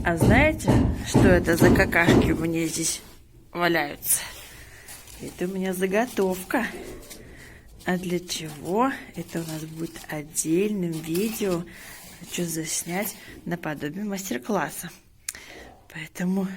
А знаете, что это за какашки у меня здесь валяются? Это у меня заготовка. А для чего? Это у нас будет отдельным видео. Хочу заснять наподобие мастер-класса. Поэтому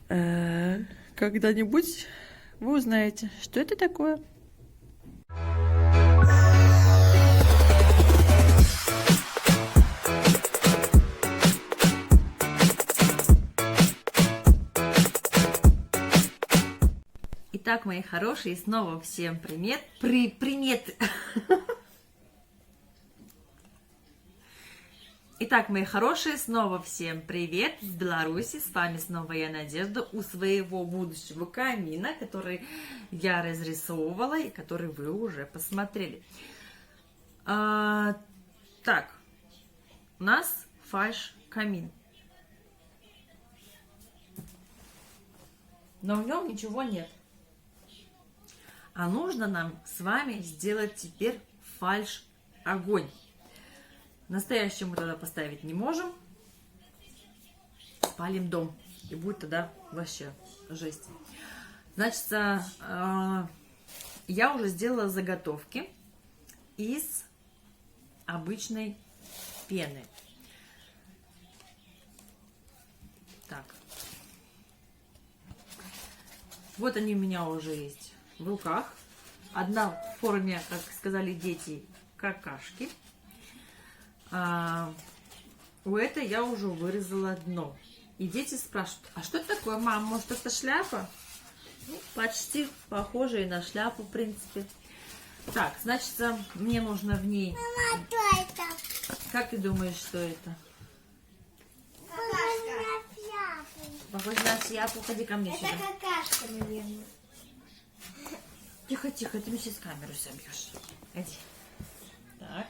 когда-нибудь вы узнаете, что это такое. Итак, мои хорошие, снова всем привет. Привет. Итак, мои хорошие, снова всем привет с Беларуси. С вами снова я, Надежда, у своего будущего камина, который я разрисовывала и который вы уже посмотрели. Так, у нас фальш-камин. Но в нем ничего нет. А нужно нам с вами сделать теперь фальш-огонь. Настоящий мы тогда поставить не можем. Спалим дом. И будет тогда вообще жесть. Значит, я уже сделала заготовки из обычной пены. Так. Вот они у меня уже есть в руках. Одна в форме, как сказали дети, какашки. У этой я уже вырезала дно. И дети спрашивают, а что это такое, мам, может это шляпа? Ну, почти похоже и на шляпу, в принципе. Так, значит, мне нужно в ней... Мама, что это? Как ты думаешь, что это? Похоже на шляпу. Ходи ко мне Это сюда. какашка, наверное. Тихо, тихо, ты мне сейчас камеру собьешь. Иди. Так.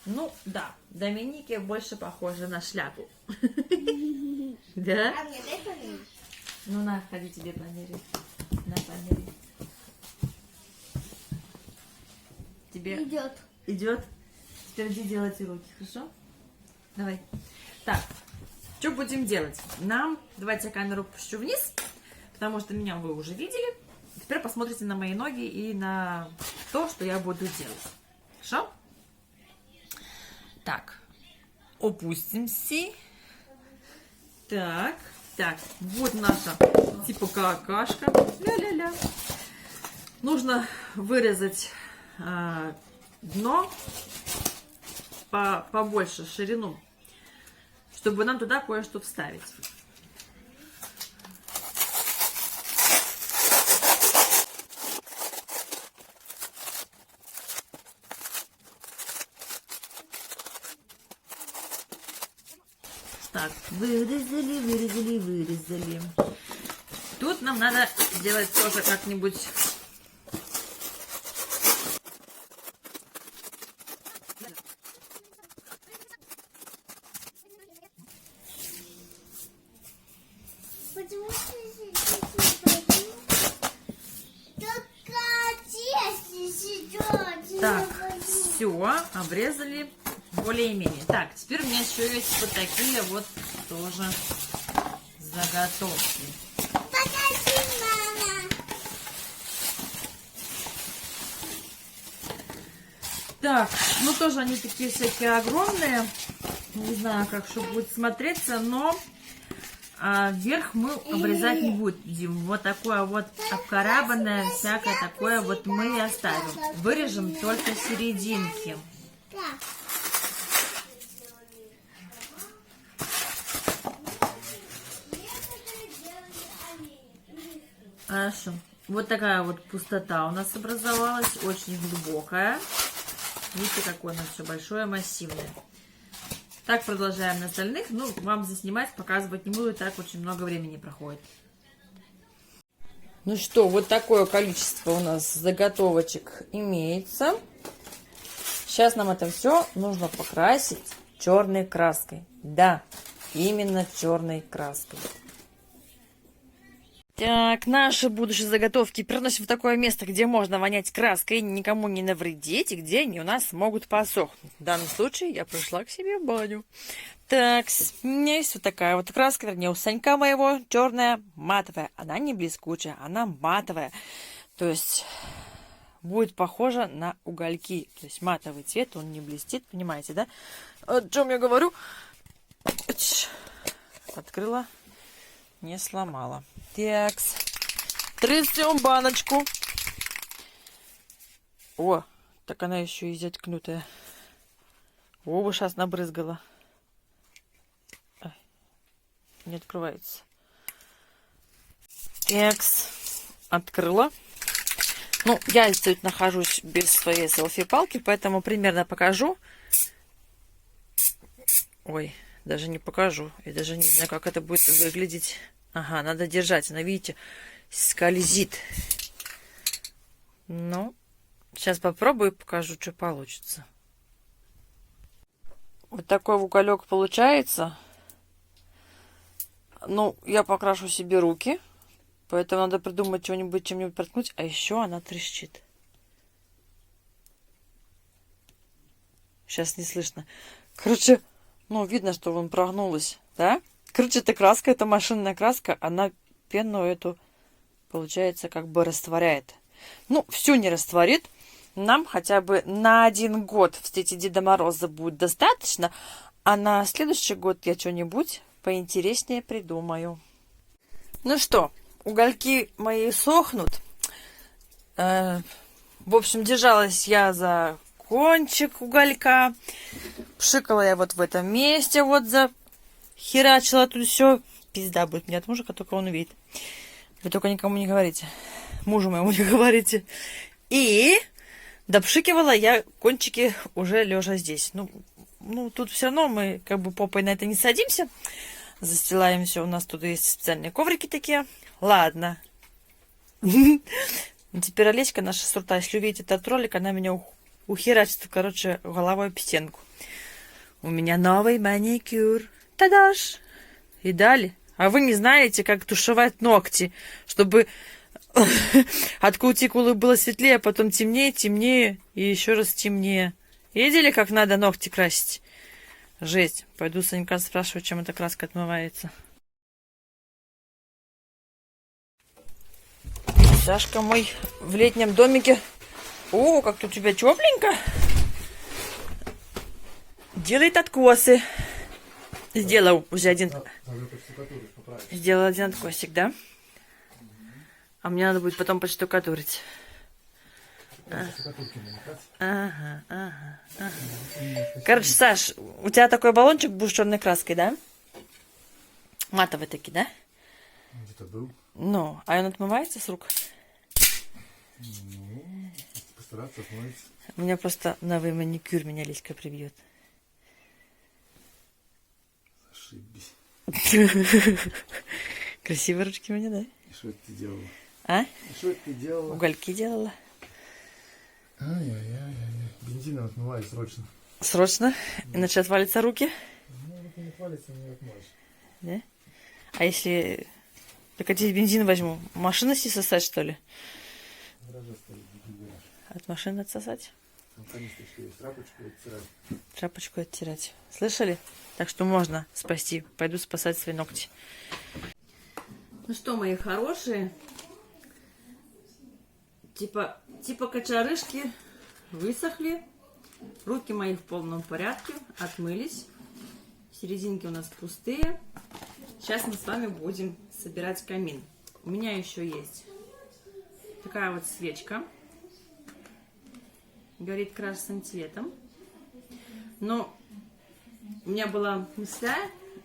Ну, да, Доминики больше похожа на шляпу. Да? А мне дай померить. Ну, на, ходи тебе померить. На, померить. Тебе Идет. идет? Теперь иди делать уроки, хорошо? Давай. Так, что будем делать? Давайте я камеру пущу вниз, потому что меня вы уже видели. Теперь посмотрите на мои ноги и на то, что я буду делать. Хорошо? Так, опустимся. Так, вот наша типа какашка. Ля-ля-ля. Нужно вырезать дно побольше, ширину, чтобы нам туда кое-что вставить. Так, вырезали. Тут нам надо сделать тоже как-нибудь... Почему Так, все, обрезали более-менее. Так, теперь у меня еще есть вот такие вот тоже заготовки. Покажи, мама. Так, ну тоже они такие всякие огромные. Не знаю, как что будет смотреться, но вверх мы обрезать не будем. Вот такое вот обкарабанное, всякое такое вот мы и оставим. Вырежем только серединки. Так. Хорошо. Вот такая вот пустота у нас образовалась, очень глубокая. Видите, какое у нас все большое, массивное. Так продолжаем на остальных. Ну, вам заснимать, показывать не буду, и так очень много времени проходит. Ну что, вот такое количество у нас заготовочек имеется. Сейчас нам это все нужно покрасить черной краской. Да, именно черной краской. Так, наши будущие заготовки переносим в такое место, где можно вонять краской, никому не навредить, и где они у нас могут посохнуть. В данном случае я пришла к себе в баню. Так, у меня есть вот такая вот краска, вернее, у Санька моего черная, матовая. Она не блескучая, она матовая. То есть будет похожа на угольки. То есть матовый цвет, он не блестит, понимаете, да? О чем я говорю? Открыла, не сломала. Так, трясем баночку. О, так она еще и заткнутая. Оба сейчас набрызгала. Ай, не открывается. Так, открыла. Ну, я здесь нахожусь без своей селфи-палки, поэтому примерно покажу. Ой, даже не покажу. Я даже не знаю, как это будет выглядеть. Ага, надо держать. Она, видите, скользит. Ну, сейчас попробую и покажу, что получится. Вот такой уголек получается. Ну, я покрашу себе руки. Поэтому надо придумать что-нибудь, чем-нибудь проткнуть. А еще она трещит. Сейчас не слышно. Короче, ну, видно, что вон прогнулась, да? Короче, эта краска, это машинная краска, она пену эту, получается, как бы растворяет. Ну, всю не растворит. Нам хотя бы на 1 год встретить Деда Мороза будет достаточно, а на следующий год я что-нибудь поинтереснее придумаю. Ну что, угольки мои сохнут. В общем, держалась я за кончик уголька. Пшикала я вот в этом месте, вот захерачила тут все. Пизда будет мне от мужика, только он увидит. Вы только никому не говорите. Мужу моему не говорите. И допшикивала я кончики уже лежа здесь. Ну, тут все равно мы как бы попой на это не садимся. Застилаем все. У нас тут есть специальные коврики такие. Ладно. Теперь Олеська, наша сурта, если увидите этот ролик, она меня ухерачит, короче, головой об стенку. У меня новый маникюр. Та-даш! И дали. А вы не знаете, как тушевать ногти, чтобы от кутикулы было светлее, а потом темнее, темнее и еще раз темнее. Видели, как надо ногти красить? Жесть. Пойду Санька спрашивать, чем эта краска отмывается. Сашка мой в летнем домике. О, как тут у тебя тепленько. Делает откосы. Сделал уже один. Сделал один откосик, да? А мне надо будет потом подштукатурить. Ага. Короче, Саш, у тебя такой баллончик был с черной краской, да? Матовый такие, да? Где-то был. Ну, а он отмывается с рук? Ну, постараться отмыться. У меня просто новый маникюр, меня Лиська прибьет. Ошибись. Красивые ручки у меня, да? И что это ты делала? А? И что это ты делала? Угольки делала. Ай-яй-яй-яй. Бензином отмывай срочно. Срочно, иначе отвалятся руки. Ну, руки не хвалится, не отмоешь. Да? А если... Так а здесь бензин возьму. Машину сосать, что ли? Гаража стоит, бензин. От машины отсосать? Там канистра еще есть, тряпочку оттирать. Тряпочку оттирать. Слышали? Так что можно спасти. Пойду спасать свои ногти. Ну что, мои хорошие, типа кочерышки высохли. Руки мои в полном порядке, отмылись. Серединки у нас пустые. Сейчас мы с вами будем собирать камин. У меня еще есть такая вот свечка. Горит красным цветом. Но у меня была мысля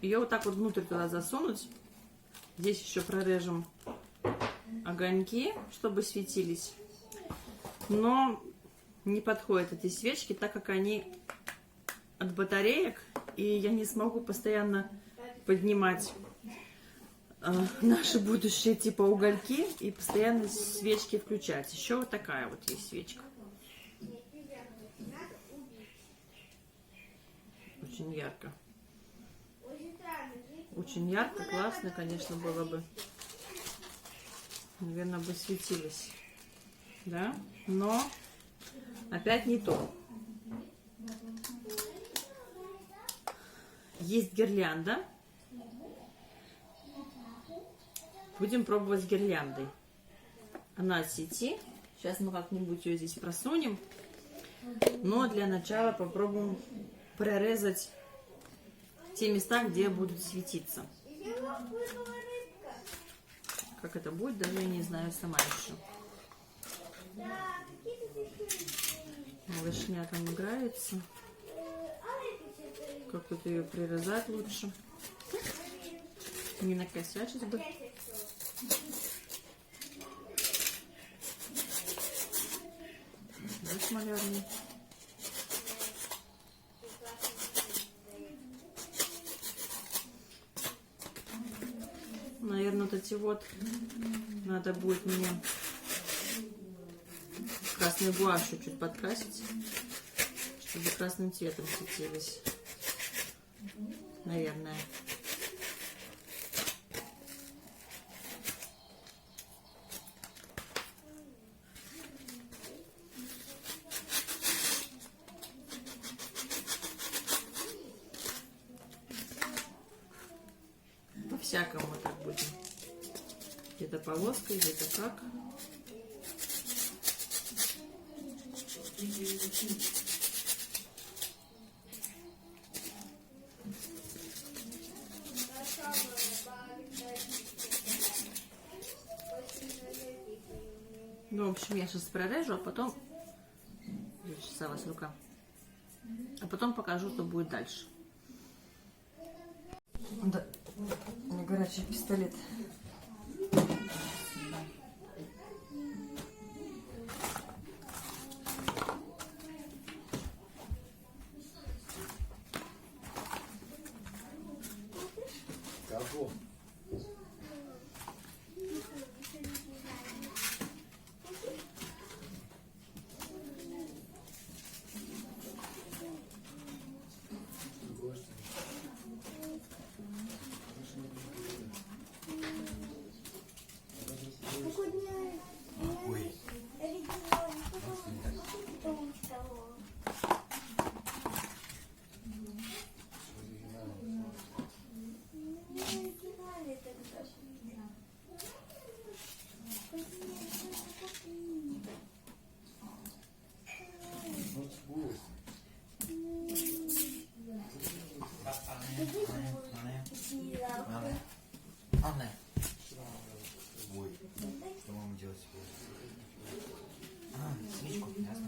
ее вот так вот внутрь туда засунуть. Здесь еще прорежем огоньки, чтобы светились. Но не подходят эти свечки, так как они от батареек. И я не смогу постоянно поднимать наши будущие типа угольки и постоянно свечки включать. Еще вот такая вот есть свечка. Очень ярко. Очень ярко, классно, конечно, было бы. Наверное, бы светились. Да? Но опять не то. Есть гирлянда. Будем пробовать с гирляндой. Она от сети. Сейчас мы как-нибудь ее здесь просунем. Но для начала попробуем прорезать те места, где будут светиться. Как это будет, даже я не знаю сама еще. Малышня там играется. Как вот ее прирезать лучше. Не накосячить бы. Вот малярный. Наверное, вот эти вот надо будет мне красной гуашью чуть подкрасить, чтобы красным цветом светились. Наверное. По-всякому так будем. Где-то полоской, где-то как. Ну, в общем, я сейчас прорежу, а потом... Чесалась рука. А потом покажу, что будет дальше. Да, не горячий пистолет. Кого? Ой. Анна. Ой, что мама делать? А, свечку, ясно.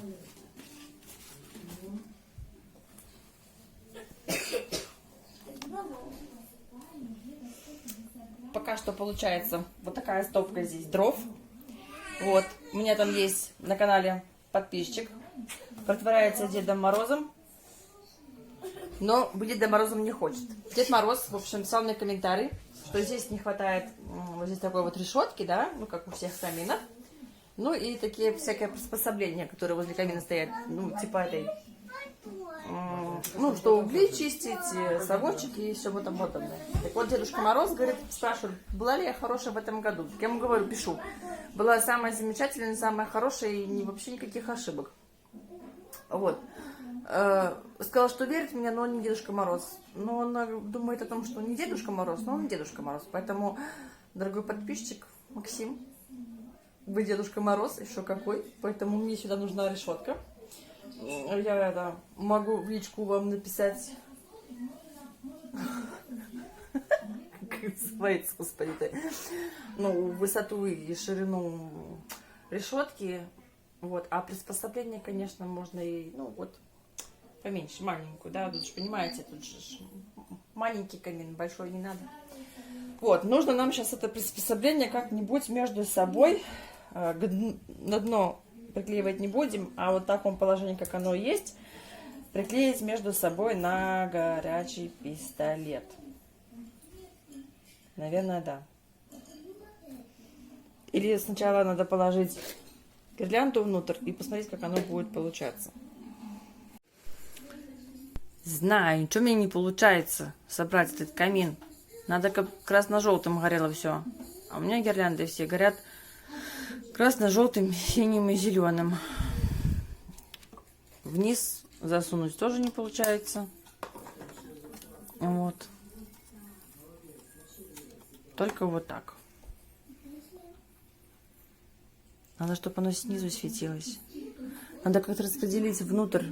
Пока что получается вот такая стопка здесь дров. Вот, у меня там есть на канале подписчик. Притворяется Дедом Морозом, но быть Дедом Морозом не хочет. Дед Мороз, в общем, писал мне комментарий, что здесь не хватает вот здесь такой вот решетки, да, ну как у всех каминов. Ну и такие всякие приспособления, которые возле камина стоят, ну типа этой, ну что угли чистить, совочек и все вот там подобное. Так вот, Дедушка Мороз, говорит, спрашивает, была ли я хорошая в этом году. Так я ему говорю, пишу, была самая замечательная, самая хорошая и вообще никаких ошибок. Вот. Сказал, что верит в меня, но он не Дедушка Мороз. Но он думает о том, что он не Дедушка Мороз, но он Дедушка Мороз. Поэтому, дорогой подписчик Максим, вы Дедушка Мороз, еще какой. Поэтому мне сюда нужна решетка. Я могу в личку вам написать... Как называется, господи ты? Ну, высоту и ширину решетки. Вот. А приспособление, конечно, можно и, ну, вот, поменьше, маленькую, да, тут же, понимаете, тут же маленький камин, большой не надо. Вот, нужно нам сейчас это приспособление как-нибудь между собой, на дно приклеивать не будем, а вот в таком положении, как оно есть, приклеить между собой на горячий пистолет. Наверное, да. Или сначала надо положить гирлянду внутрь и посмотреть, как оно будет получаться. Знаю, ничего мне не получается собрать этот камин. Надо как красно-желтым горело все. А у меня гирлянды все горят красно-желтым, синим и зеленым. Вниз засунуть тоже не получается. Вот. Только вот так. Надо, чтобы оно снизу светилось. Надо как-то распределить внутрь.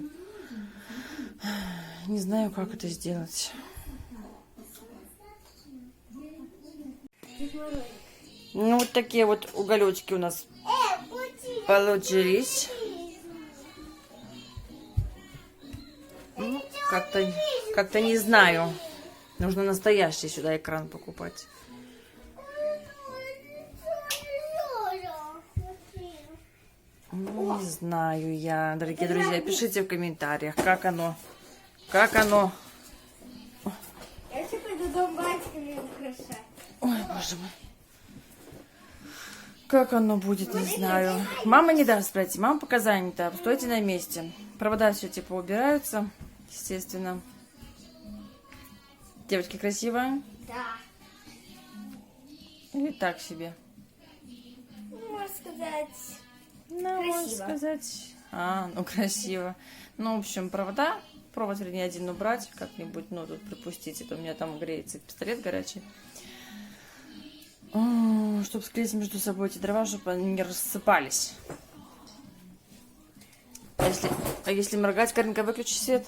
Не знаю, как это сделать. Ну, вот такие вот уголечки у нас получились. Ну, как-то не знаю. Нужно настоящий сюда экран покупать. Ну, не знаю я, дорогие друзья. Пишите в комментариях, как оно. Как оно. Я еще пойду дом батьками украшать. Ой, боже мой. Как оно будет, не знаю. Мама не даст пройти. Мама пока занята. Стойте на месте. Провода все типа убираются, естественно. Девочки, красивая? Да. Или так себе? Можно сказать, Ну, можно красиво. сказать. Ну красиво. Ну, в общем, провода. Провод, вернее, один убрать как-нибудь. Ну, тут припустить. Это у меня там греется пистолет горячий. Чтобы склеить между собой эти дрова, чтобы они не рассыпались. А если моргать, Каринка, выключи свет.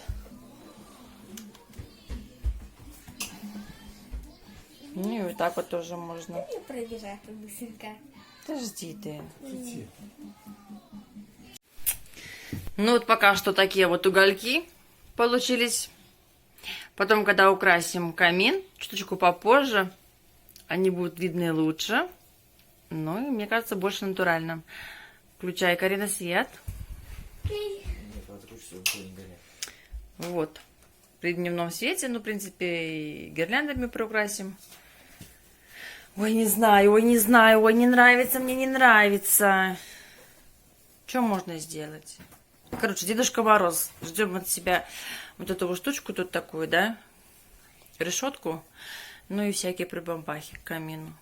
Ну и вот так вот тоже можно. не пробежать быстренько. Подожди ты. Иди. Ну вот пока что такие вот угольки получились. Потом, когда украсим камин, чуточку попозже, они будут видны лучше. Ну и мне кажется, больше натурально. Включай, Карина, свет. Нет, отручься, уже не горят. Вот. При дневном свете, ну, в принципе, и гирляндами приукрасим. Ой, не знаю, ой, не знаю, ой, не нравится, мне не нравится. Что можно сделать? Короче, Дедушка Мороз. Ждем от себя вот эту вот штучку тут такую, да? Решетку. Ну и всякие прибамбахи к камину.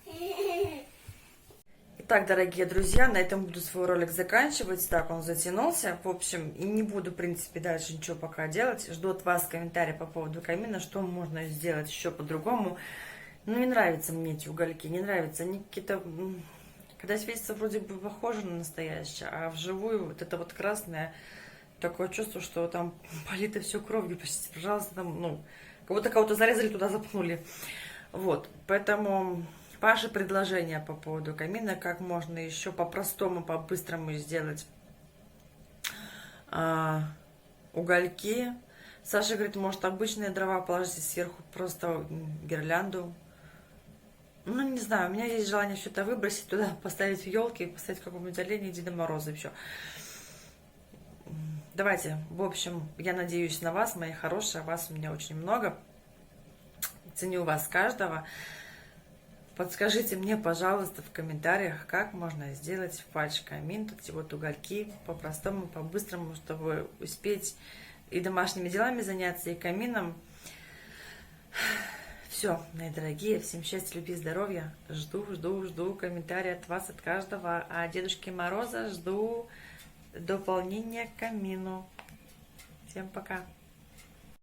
Итак, дорогие друзья, на этом буду свой ролик заканчивать. Так, он затянулся. В общем, и не буду, в принципе, дальше ничего пока делать. Жду от вас комментарии по поводу камина, что можно сделать еще по-другому. Ну, не нравятся мне эти угольки, не нравятся. Они какие-то... Когда светится, вроде бы похоже на настоящее, а вживую вот это вот красное, такое чувство, что там полито все кровью. Почти, пожалуйста, там, ну, как будто кого-то зарезали, туда запнули. Вот, поэтому... Ваше предложение по поводу камина, как можно еще по-простому, по-быстрому сделать угольки. Саша говорит, может, обычные дрова положите сверху, просто гирлянду. Ну, не знаю, у меня есть желание все это выбросить, туда поставить елки, поставить какого-нибудь оленя и Деда Мороза еще. Давайте, в общем, я надеюсь на вас, мои хорошие, вас у меня очень много. Ценю вас каждого. Подскажите мне, пожалуйста, в комментариях, как можно сделать фальш-камин, тут вот угольки, по-простому, по-быстрому, чтобы успеть и домашними делами заняться, и камином. Все, мои дорогие, всем счастья, любви, здоровья. Жду комментарии от вас, от каждого. А Дедушки Мороза жду дополнения к камину. Всем пока.